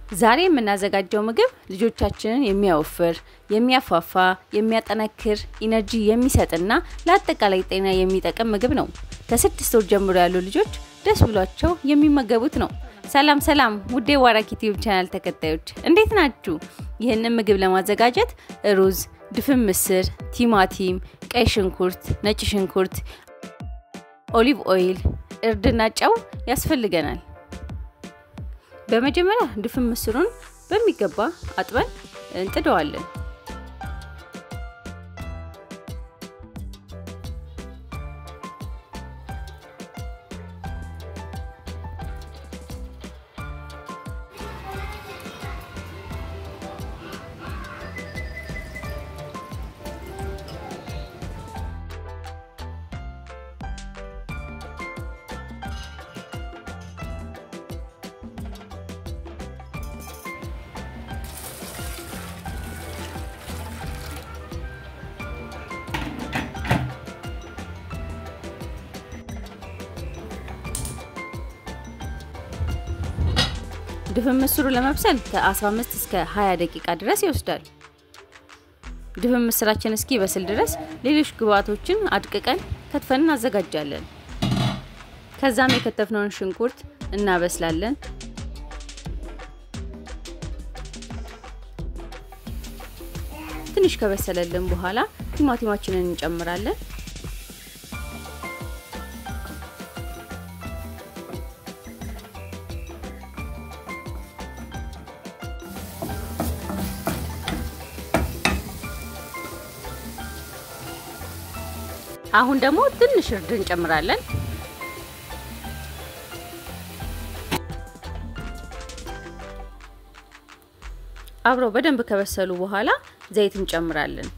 ዛሬ የምናዘጋጀው ምግብ ልጆቻችንን የሚያወፍር የሚያፋፋ የሚያጠነክር ኢነርጂ የሚሰጥና ለአጠቃላይ ጤና የሚጠቅም ምግብ ነው ከ6 ወር ጀምሮ ያሉ ልጆች ደስ ብሏቸው የሚመገቡት ነው ሰላም ሰላም ውዴ ዋራኪ ዩቲዩብ ቻናል ተከታዮች እንዴት ናችሁ ይሄንን ምግብ ለማዘጋጀት ሩዝ ድፍን ምስር ቲማቲም ቀይ ሽንኩርት ነጭ ሽንኩርት ኦሊቭ ኦይል እርድና ጨው ያስፈልገናል በመጀመሪያ ድፍን ምስሩን በሚገባ አጥበን እንጥደዋለን ድፍን ምስሩ ለመብሰል ከ15 እስከ 20 ደቂቃ ድረስ ይወስዳል ድፍን ምስራችን እስኪ በስል ድረስ ሌሎች ግብአቶችን አድቅቀን ከትፈን እናዘጋጃለን ከዛም የከተፍነውን ሽንኩርት እናበስላለን ትንሽ ከበሰለልን በኋላ ቲማቲማችንን እንጨምራለን አሁን ደግሞ ትንሽ እርድ እንጨምራለን አብረው በደንብ ከበሰሉ በኋላ ዘይት እንጨምራለን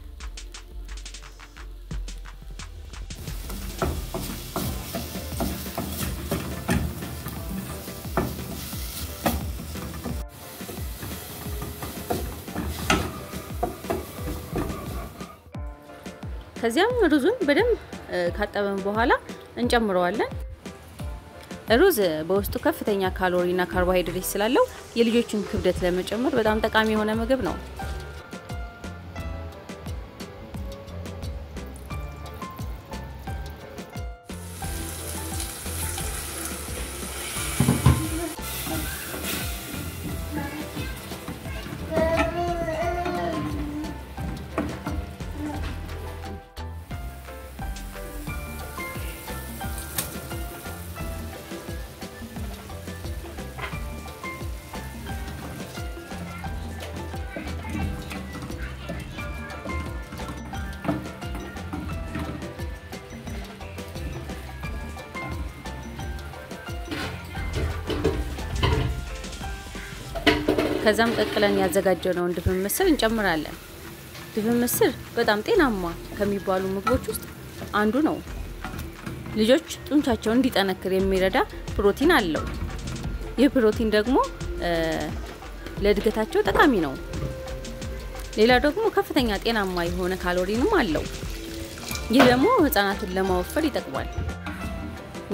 ከዚያም ሩዙን በደንብ ካጠበን በኋላ እንጨምረዋለን ሩዝ በውስጡ ከፍተኛ ካሎሪና ካርቦሃይድሬት ስላለው የልጆችን ክብደት ለመጨመር በጣም ጠቃሚ የሆነ ምግብ ነው ከዛም ቀቅለን ያዘጋጀነውን ድፍን ምስር እንጨምራለን ድፍን ምስር በጣም ጤናማ ከሚባሉ ምግቦች ውስጥ አንዱ ነው ልጆች ጡንቻቸውን እንዲጠነክር የሚረዳ ፕሮቲን አለው ይህ ፕሮቲን ደግሞ ለእድገታቸው ጠቃሚ ነው ሌላ ደግሞ ከፍተኛ ጤናማ የሆነ ካሎሪንም አለው ይህ ደግሞ ህፃናትን ለማወፈር ይጠቅማል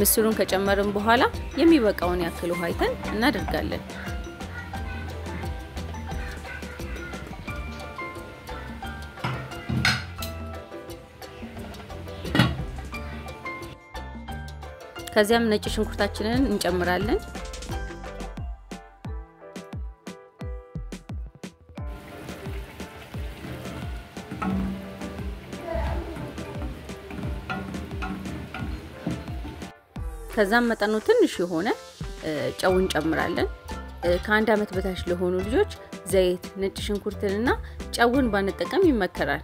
ምስሩን ከጨመርን በኋላ የሚበቃውን ያክል ውሃ አይተን እናደርጋለን ከዚያም ነጭ ሽንኩርታችንን እንጨምራለን ከዛም መጠኑ ትንሽ የሆነ ጨው እንጨምራለን ከአንድ አመት በታች ለሆኑ ልጆች ዘይት ነጭ ሽንኩርትንና ጨውን ባንጠቀም ይመከራል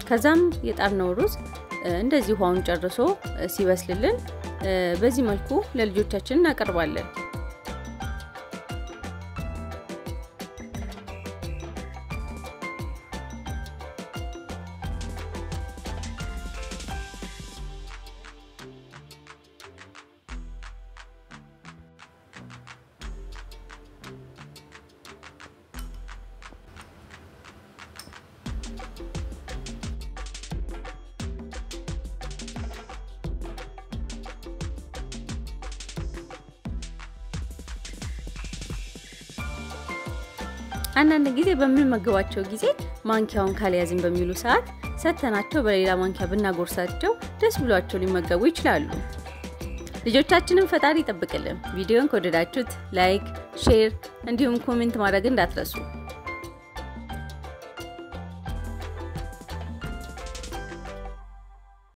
ከዛም የጣርነው ሩዝ እንደዚህ ውሃውን ጨርሶ ሲበስልልን በዚህ መልኩ ለልጆቻችን እናቀርባለን አንዳንድ ጊዜ በምንመገባቸው ጊዜ ማንኪያውን ካልያዝን በሚሉ ሰዓት ሰተናቸው በሌላ ማንኪያ ብናጎርሳቸው ደስ ብሏቸው ሊመገቡ ይችላሉ። ልጆቻችንን ፈጣሪ ይጠብቅልን። ቪዲዮን ከወደዳችሁት ላይክ፣ ሼር እንዲሁም ኮሜንት ማድረግ እንዳትረሱ።